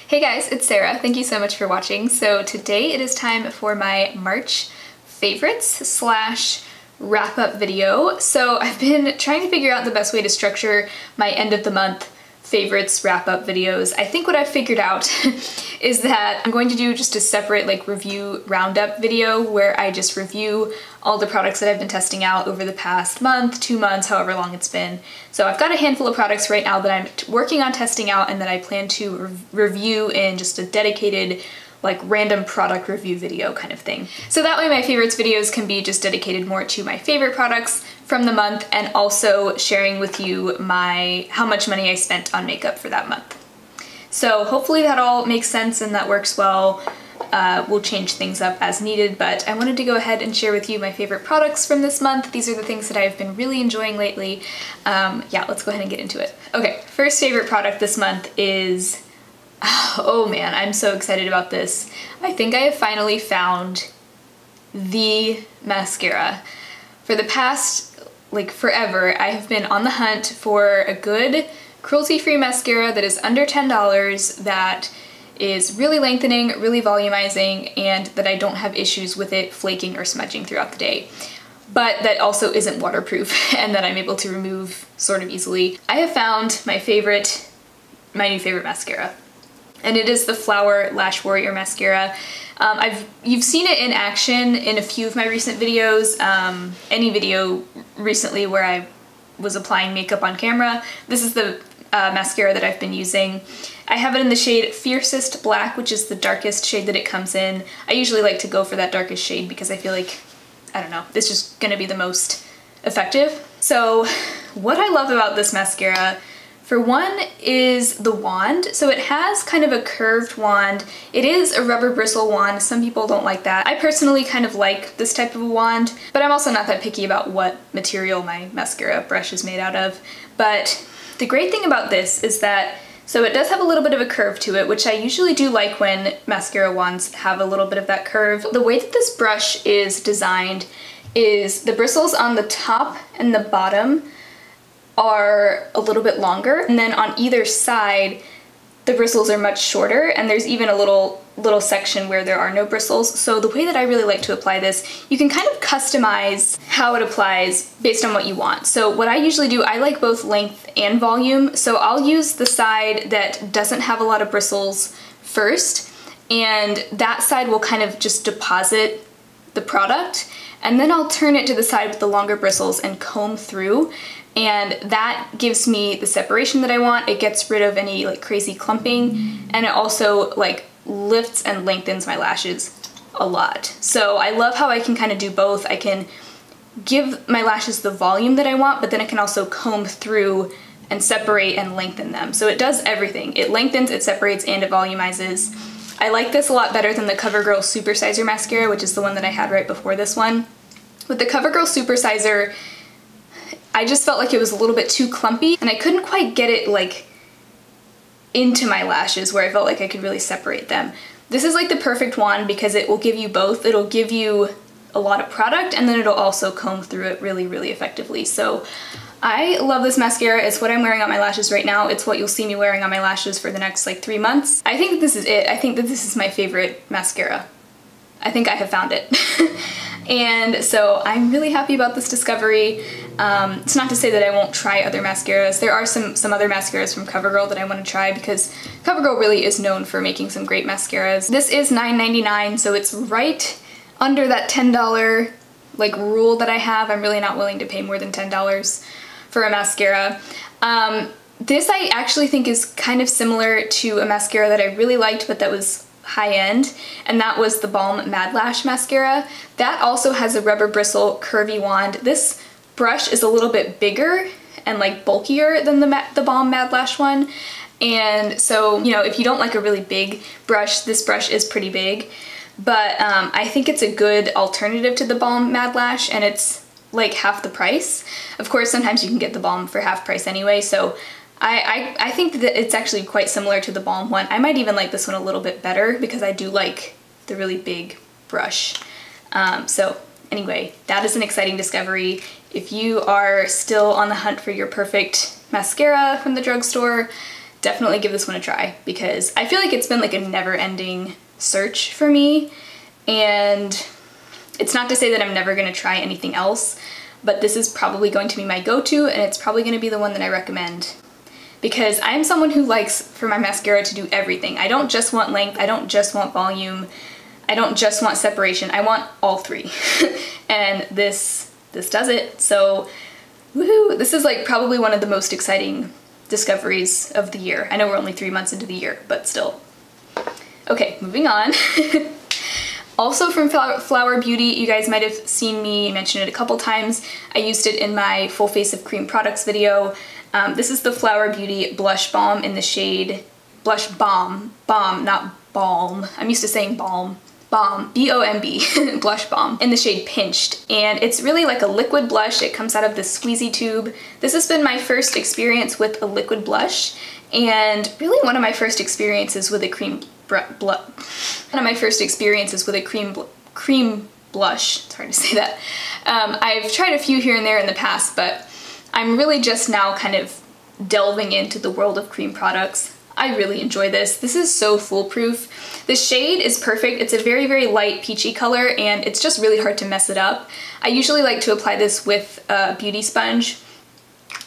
Hey guys, it's Sarah. Thank you so much for watching. So today it is time for my March favorites slash wrap up video. So I've been trying to figure out the best way to structure my end of the month favorites wrap up videos. I think what I've figured out is that I'm going to do just a separate review roundup video where I just review all the products that I've been testing out over the past month, 2 months, however long it's been. So I've got a handful of products right now that I'm working on testing out and that I plan to review in just a dedicated random product review video kind of thing. So that way my favorites videos can be just dedicated more to my favorite products from the month and also sharing with you how much money I spent on makeup for that month. So hopefully that all makes sense and that works well. We'll change things up as needed, but I wanted to go ahead and share with you my favorite products from this month. These are the things that I've been really enjoying lately. Yeah, let's go ahead and get into it. Okay, first favorite product this month is, oh man, I'm so excited about this. I think I have finally found the mascara. For the past, forever, I have been on the hunt for a good cruelty-free mascara that is under $10, that is really lengthening, really volumizing, and that I don't have issues with it flaking or smudging throughout the day. But that also isn't waterproof and that I'm able to remove sort of easily. I have found my new favorite mascara, and it is the Flower Lash Warrior Mascara. You've seen it in action in a few of my recent videos. Any video recently where I was applying makeup on camera. This is the mascara that I've been using. I have it in the shade Fiercest Black, which is the darkest shade that it comes in. I usually like to go for that darkest shade because I feel like, I don't know, it's just gonna be the most effective. So what I love about this mascara, for one, is the wand. So it has kind of a curved wand. It is a rubber bristle wand. Some people don't like that. I personally kind of like this type of a wand, but I'm also not that picky about what material my mascara brush is made out of. But the great thing about this is that, so it does have a little bit of a curve to it, which I usually do like when mascara wands have a little bit of that curve. The way that this brush is designed is the bristles on the top and the bottom are a little bit longer, and then on either side the bristles are much shorter, and there's even a little section where there are no bristles. So the way that I really like to apply this, you can kind of customize how it applies based on what you want. So what I usually do, I like both length and volume, so I'll use the side that doesn't have a lot of bristles first, and that side will kind of just deposit the product, and then I'll turn it to the side with the longer bristles and comb through, and that gives me the separation that I want. It gets rid of any crazy clumping, and it also lifts and lengthens my lashes a lot. So I love how I can kind of do both. I can give my lashes the volume that I want, but then I can also comb through and separate and lengthen them. So it does everything. It lengthens, it separates, and it volumizes. I like this a lot better than the CoverGirl Supersizer mascara, which is the one that I had right before this one. With the CoverGirl Supersizer, I just felt like it was a little bit too clumpy, and I couldn't quite get it into my lashes where I felt like I could really separate them. This is the perfect wand because it will give you both. It'll give you a lot of product, and then it'll also comb through it really, really effectively. So I love this mascara. It's what I'm wearing on my lashes right now. It's what you'll see me wearing on my lashes for the next 3 months. I think that this is it. I think that this is my favorite mascara. I think I have found it. And so I'm really happy about this discovery. It's not to say that I won't try other mascaras. There are some other mascaras from CoverGirl that I want to try because CoverGirl really is known for making some great mascaras. This is $9.99, so it's right under that $10 rule that I have. I'm really not willing to pay more than $10 for a mascara. This I actually think is kind of similar to a mascara that I really liked, but that was high-end, and that was the Balm Mad Lash mascara. That also has a rubber bristle curvy wand. This brush is a little bit bigger and bulkier than the Balm Mad Lash one, and so if you don't like a really big brush, this brush is pretty big, but I think it's a good alternative to the Balm Mad Lash, and it's half the price. Of course, sometimes you can get the Balm for half price anyway, so I think that it's actually quite similar to the Balm one. I might even like this one a little bit better because I do like the really big brush. So anyway, that is an exciting discovery. If you are still on the hunt for your perfect mascara from the drugstore, definitely give this one a try because I feel like it's been like a never-ending search for me, and it's not to say that I'm never going to try anything else, but this is probably going to be my go-to, and it's probably going to be the one that I recommend because I am someone who likes for my mascara to do everything. I don't just want length, I don't just want volume, I don't just want separation, I want all three. And this does it. So woohoo, this is like probably one of the most exciting discoveries of the year. I know we're only 3 months into the year, but still. Okay, moving on. Also from Flower Beauty, you guys might have seen me mention it a couple times. I used it in my full face of cream products video. This is the Flower Beauty Blush Balm in the shade Blush Balm, not balm. I'm used to saying balm. Balm, B-O-M-B, Blush Balm, in the shade Pinched. And it's really like a liquid blush. It comes out of this squeezy tube. This has been my first experience with a liquid blush, and really one of my first experiences with a cream blush. It's hard to say that. I've tried a few here and there in the past, but I'm really just now kind of delving into the world of cream products. I really enjoy this. This is so foolproof. The shade is perfect. It's a very, very light peachy color, and it's just really hard to mess it up. I usually like to apply this with a beauty sponge,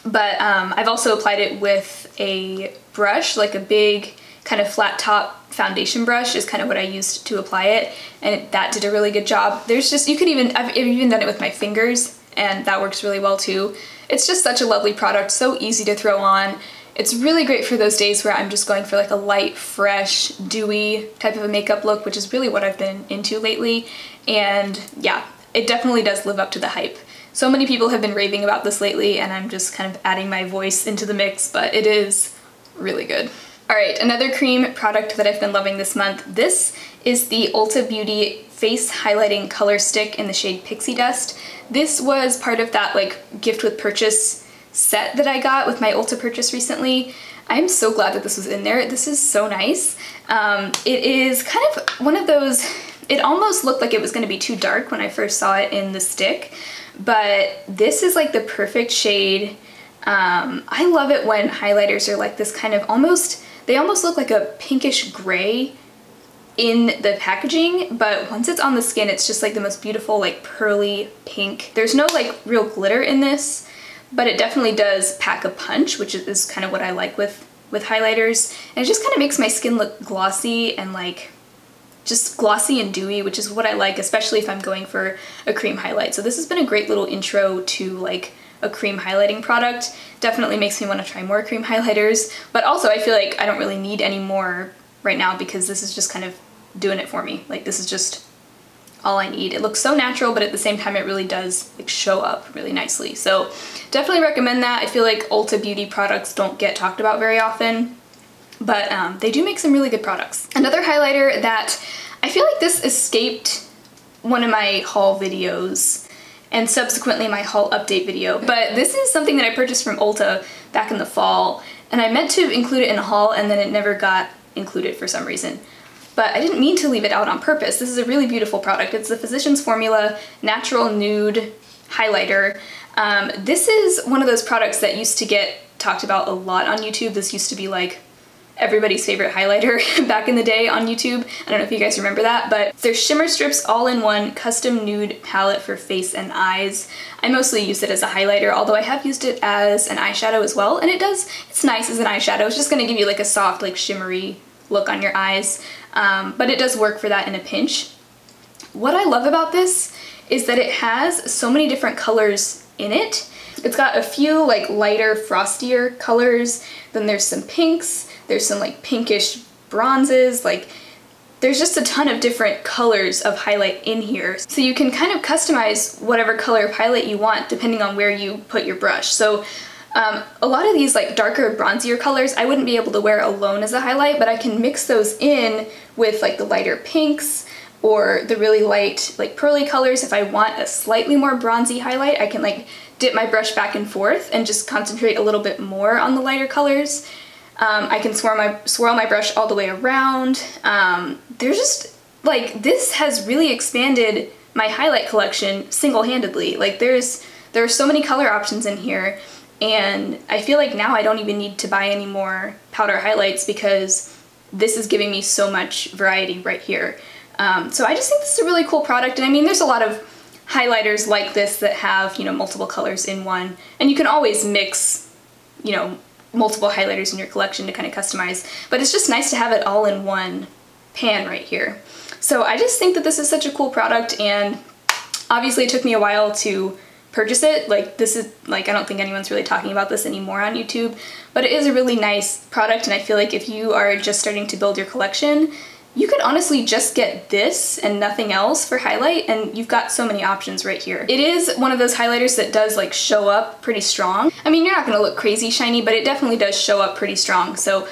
but I've also applied it with a brush, like a big kind of flat top foundation brush is kind of what I used to apply it, and that did a really good job. There's just, I've even done it with my fingers, and that works really well too. It's just such a lovely product, so easy to throw on. It's really great for those days where I'm just going for like a light, fresh, dewy type of a makeup look, which is really what I've been into lately. And yeah, it definitely does live up to the hype. So many people have been raving about this lately, and I'm just kind of adding my voice into the mix, but it is really good. All right, another cream product that I've been loving this month. This is the Ulta Beauty Face Highlighting Color Stick in the shade Pixie Dust. This was part of that like gift with purchase set that I got with my Ulta purchase recently. I'm so glad that this was in there. This is so nice. It is kind of one of those, it almost looked like it was going to be too dark when I first saw it in the stick, but this is like the perfect shade. I love it when highlighters are like this kind of almost, they almost look like a pinkish gray in the packaging, but once it's on the skin, it's just like the most beautiful like pearly pink. There's no like real glitter in this, but it definitely does pack a punch, which is kind of what I like with highlighters. And it just kind of makes my skin look glossy and like just glossy and dewy, which is what I like, especially if I'm going for a cream highlight. So this has been a great little intro to like a cream highlighting product. Definitely makes me want to try more cream highlighters, but also I feel like I don't really need any more right now because this is just kind of doing it for me. Like this is just all I need. It looks so natural, but at the same time it really does like show up really nicely. So definitely recommend that. I feel like Ulta Beauty products don't get talked about very often, but they do make some really good products. Another highlighter that I feel like this escaped one of my haul videos and subsequently my haul update video, but this is something that I purchased from Ulta back in the fall, and I meant to include it in a haul and then it never got included for some reason. But I didn't mean to leave it out on purpose. This is a really beautiful product. It's the Physicians Formula Natural Nude Highlighter. This is one of those products that used to get talked about a lot on YouTube. This used to be like everybody's favorite highlighter back in the day on YouTube. I don't know if you guys remember that, but there's Shimmer Strips all-in-one custom nude palette for face and eyes. I mostly use it as a highlighter, although I have used it as an eyeshadow as well, and it's nice as an eyeshadow. It's just gonna give you like a soft, like shimmery look on your eyes, but it does work for that in a pinch. What I love about this is that it has so many different colors in it. It's got a few like lighter, frostier colors, then there's some pinks, there's some like pinkish bronzes, like there's just a ton of different colors of highlight in here. So you can kind of customize whatever color of highlight you want depending on where you put your brush. So a lot of these like darker, bronzier colors I wouldn't be able to wear alone as a highlight, but I can mix those in with like the lighter pinks or the really light like pearly colors. If I want a slightly more bronzy highlight, I can like dip my brush back and forth and just concentrate a little bit more on the lighter colors. I can swirl my brush all the way around. There's just like, this has really expanded my highlight collection single-handedly. Like there are so many color options in here, and I feel like now I don't even need to buy any more powder highlights because this is giving me so much variety right here. So I just think this is a really cool product, and I mean there's a lot of highlighters like this that have, you know, multiple colors in one, and you can always mix, you know, multiple highlighters in your collection to kind of customize, but it's just nice to have it all in one pan right here. So I just think that this is such a cool product, and obviously it took me a while to purchase it. Like, this is, like, I don't think anyone's really talking about this anymore on YouTube, but it is a really nice product, and I feel like if you are just starting to build your collection, you could honestly just get this and nothing else for highlight, and you've got so many options right here. It is one of those highlighters that does like show up pretty strong. I mean, you're not gonna look crazy shiny, but it definitely does show up pretty strong. So,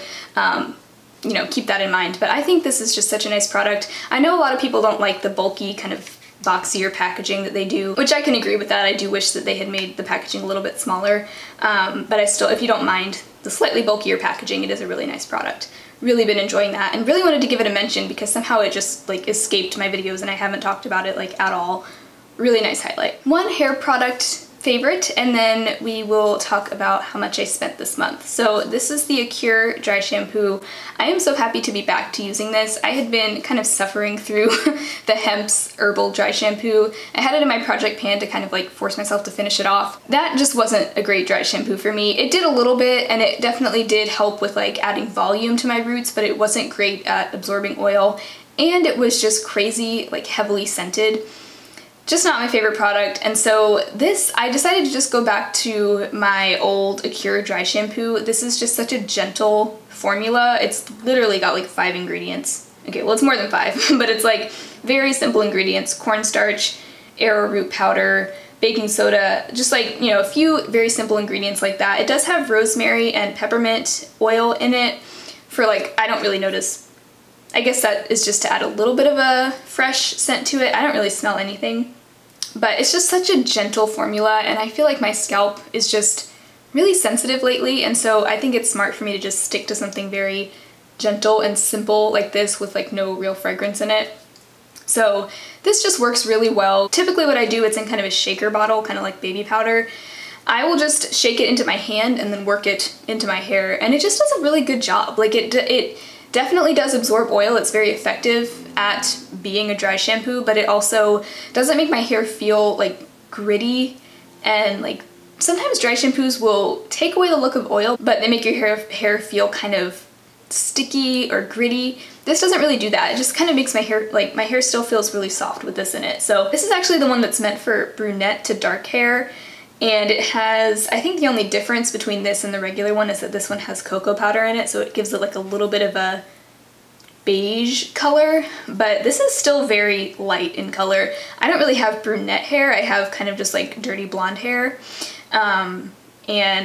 you know, keep that in mind. But I think this is just such a nice product. I know a lot of people don't like the bulky kind of boxier packaging that they do, which I can agree with that. I do wish that they had made the packaging a little bit smaller, but I still, if you don't mind the slightly bulkier packaging, it is a really nice product. Really been enjoying that, and really wanted to give it a mention because somehow it just like escaped my videos and I haven't talked about it like at all. Really nice highlight. One hair product favorite, and then we will talk about how much I spent this month. So this is the Acure Dry Shampoo. I am so happy to be back to using this. I had been kind of suffering through the Hemp's Herbal Dry Shampoo. I had it in my project pan to kind of like force myself to finish it off. That just wasn't a great dry shampoo for me. It did a little bit, and it definitely did help with like adding volume to my roots, but it wasn't great at absorbing oil, and it was just crazy, like heavily scented. Just not my favorite product, and so this, I decided to just go back to my old Acure Dry Shampoo. This is just such a gentle formula. It's literally got like 5 ingredients. Okay, well it's more than 5, but it's like very simple ingredients: cornstarch, arrowroot powder, baking soda, just like, you know, a few very simple ingredients like that. It does have rosemary and peppermint oil in it for like, I don't really notice. I guess that is just to add a little bit of a fresh scent to it. I don't really smell anything. But it's just such a gentle formula, and I feel like my scalp is just really sensitive lately, and so I think it's smart for me to just stick to something very gentle and simple like this with like no real fragrance in it. So this just works really well. Typically what I do, it's in kind of a shaker bottle, kind of like baby powder. I will just shake it into my hand and then work it into my hair, and it just does a really good job. Like it definitely does absorb oil. It's very effective at being a dry shampoo, but it also doesn't make my hair feel like gritty, and like sometimes dry shampoos will take away the look of oil, but they make your hair feel kind of sticky or gritty. This doesn't really do that. It just kind of makes my hair, like my hair still feels really soft with this in it. So this is actually the one that's meant for brunette to dark hair, and it has, I think the only difference between this and the regular one is that this one has cocoa powder in it, so it gives it like a little bit of a beige color, but this is still very light in color. I don't really have brunette hair. I have kind of just like dirty blonde hair, and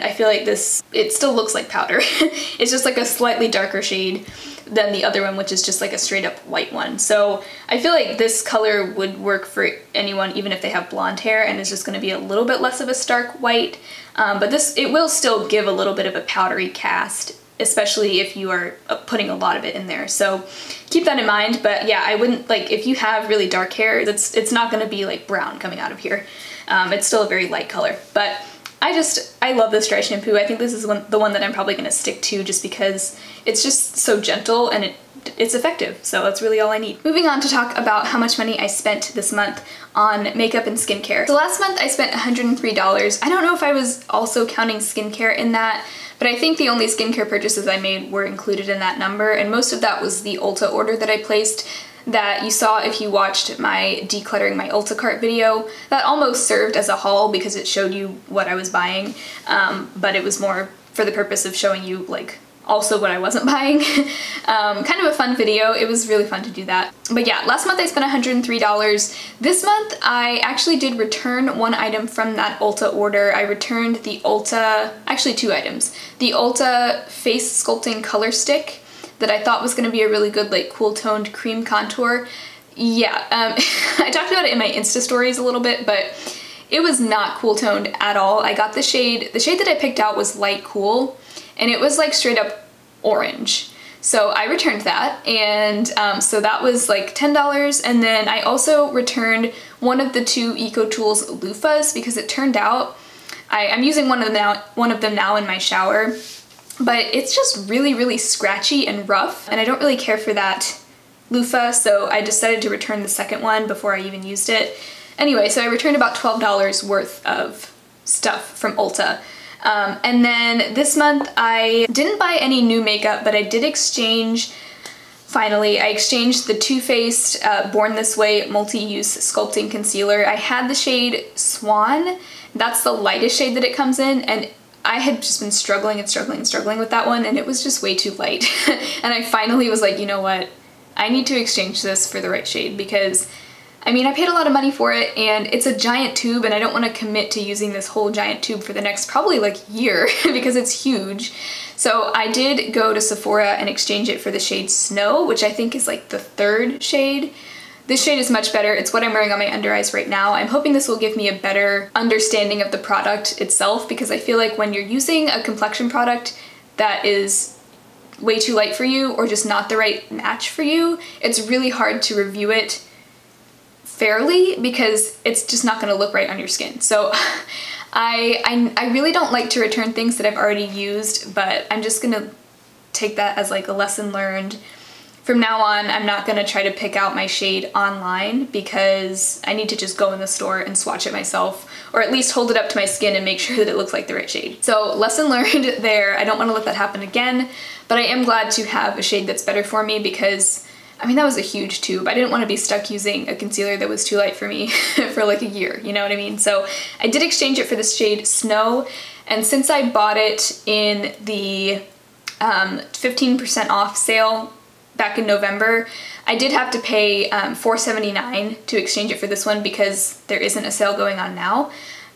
I feel like this, it still looks like powder. It's just like a slightly darker shade than the other one, which is just like a straight up white one. So I feel like this color would work for anyone even if they have blonde hair, and it's just going to be a little bit less of a stark white, but this, it will still give a little bit of a powdery cast, especially if you are putting a lot of it in there. So keep that in mind. But yeah, I wouldn't, like, if you have really dark hair, it's not going to be like brown coming out of here. It's still a very light color. But I love this dry shampoo. I think this is the one that I'm probably going to stick to just because it's just so gentle and it's effective. So that's really all I need. Moving on to talk about how much money I spent this month on makeup and skincare. So last month I spent $103. I don't know if I was also counting skincare in that, but I think the only skincare purchases I made were included in that number, and most of that was the Ulta order that I placed that you saw if you watched my decluttering my Ulta cart video. That almost served as a haul because it showed you what I was buying, but it was more for the purpose of showing you like also what I wasn't buying. Kind of a fun video. It was really fun to do that. But yeah, last month I spent $103. This month I actually did return one item from that Ulta order. I returned the Ulta, actually 2 items. The Ulta Face Sculpting Color Stick that I thought was going to be a really good like cool toned cream contour. Yeah, I talked about it in my Insta stories a little bit, but it was not cool toned at all. I got the shade that I picked out was light cool, and it was like straight up orange. So I returned that, and so that was like $10, and then I also returned one of the 2 EcoTools loofahs because it turned out I'm using one of them now in my shower, but it's just really, really scratchy and rough, and I don't really care for that loofah, so I decided to return the second one before I even used it. Anyway, so I returned about $12 worth of stuff from Ulta. And then this month I didn't buy any new makeup, but I did exchange, finally, I exchanged the Too Faced Born This Way Multi-Use Sculpting Concealer. I had the shade Swan. That's the lightest shade that it comes in, and I had just been struggling with that one, and it was just way too light. And I finally was like, you know what? I need to exchange this for the right shade, because I mean, I paid a lot of money for it, and it's a giant tube, and I don't want to commit to using this whole giant tube for the next probably like year because it's huge. So I did go to Sephora and exchange it for the shade Snow, which I think is like the third shade. This shade is much better. It's what I'm wearing on my under eyes right now. I'm hoping this will give me a better understanding of the product itself, because I feel like when you're using a complexion product that is way too light for you or just not the right match for you, it's really hard to review it fairly because it's just not going to look right on your skin. So I really don't like to return things that I've already used, but I'm just going to take that as like a lesson learned. From now on, I'm not going to try to pick out my shade online, because I need to just go in the store and swatch it myself, or at least hold it up to my skin and make sure that it looks like the right shade. So lesson learned there. I don't want to let that happen again, but I am glad to have a shade that's better for me, because I mean, that was a huge tube. I didn't want to be stuck using a concealer that was too light for me for like a year, you know what I mean? So I did exchange it for the shade Snow, and since I bought it in the 15% off sale back in November, I did have to pay $4.79 to exchange it for this one, because there isn't a sale going on now.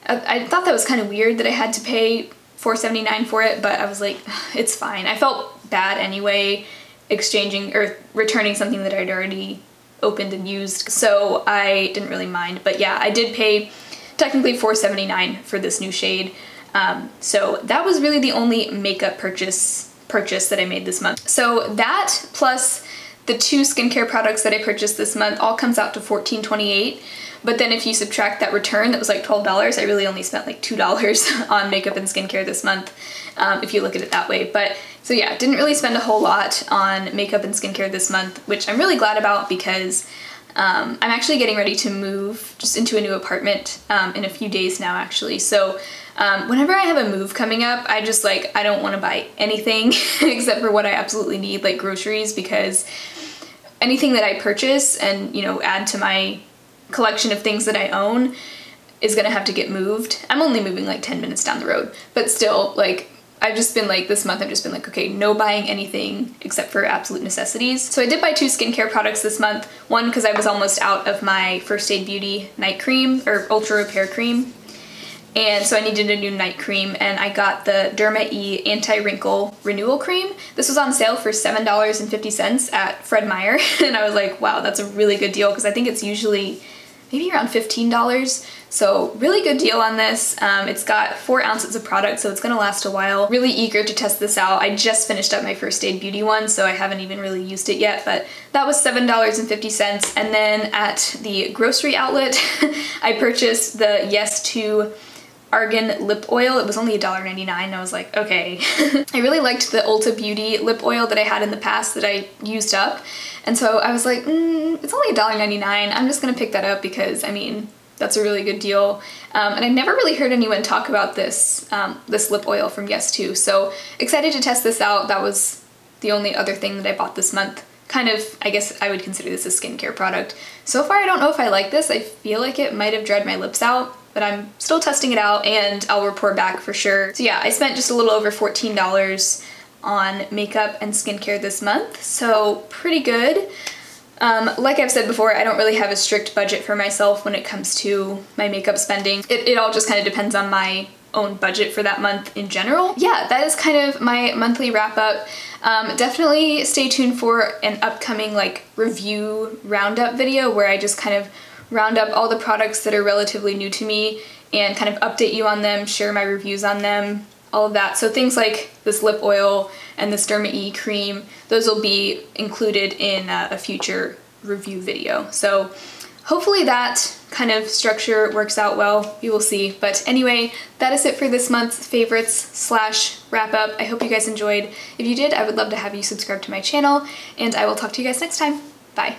I thought that was kind of weird that I had to pay $4.79 for it, but I was like, it's fine. I felt bad anyway exchanging or returning something that I'd already opened and used, so I didn't really mind. But yeah, I did pay technically $4.79 for this new shade. So that was really the only makeup purchase that I made this month. So that plus the two skincare products that I purchased this month all comes out to $14.28. But then if you subtract that return, that was like $12. I really only spent like $2 on makeup and skincare this month, if you look at it that way. But so yeah, didn't really spend a whole lot on makeup and skincare this month, which I'm really glad about, because I'm actually getting ready to move just into a new apartment in a few days now, actually. So whenever I have a move coming up, I just like, I don't want to buy anything except for what I absolutely need, like groceries, because anything that I purchase and, you know, add to my collection of things that I own is gonna have to get moved. I'm only moving like 10 minutes down the road, but still, like, I've just been like, this month I've just been like, okay, no buying anything except for absolute necessities. So I did buy two skincare products this month. One, because I was almost out of my First Aid Beauty night cream, or Ultra Repair cream, and so I needed a new night cream, and I got the Derma E Anti-Wrinkle Renewal Cream. This was on sale for $7.50 at Fred Meyer, and I was like, wow, that's a really good deal, because I think it's usually maybe around $15. So really good deal on this. It's got 4 ounces of product, so it's gonna last a while. Really eager to test this out. I just finished up my First Aid Beauty one, so I haven't even really used it yet, but that was $7.50. And then at the grocery outlet, I purchased the To Argan Lip Oil. It was only $1.99. I was like, okay. I really liked the Ulta Beauty lip oil that I had in the past that I used up, and so I was like, it's only $1.99. I'm just gonna pick that up because, I mean, that's a really good deal. And I never really heard anyone talk about this this lip oil from To, so excited to test this out. That was the only other thing that I bought this month. Kind of, I guess I would consider this a skincare product. So far, I don't know if I like this. I feel like it might have dried my lips out, but I'm still testing it out, and I'll report back for sure. So yeah, I spent just a little over $14 on makeup and skincare this month, so pretty good. Like I've said before, I don't really have a strict budget for myself when it comes to my makeup spending. It all just kind of depends on my own budget for that month in general. Yeah, that is kind of my monthly wrap up. Definitely stay tuned for an upcoming like review roundup video where I just kind of round up all the products that are relatively new to me and kind of update you on them, share my reviews on them, all of that. So things like this lip oil and this Derma E cream, those will be included in a future review video. So hopefully that kind of structure works out well. We will see. But anyway, that is it for this month's favorites slash wrap up. I hope you guys enjoyed. If you did, I would love to have you subscribe to my channel, and I will talk to you guys next time. Bye.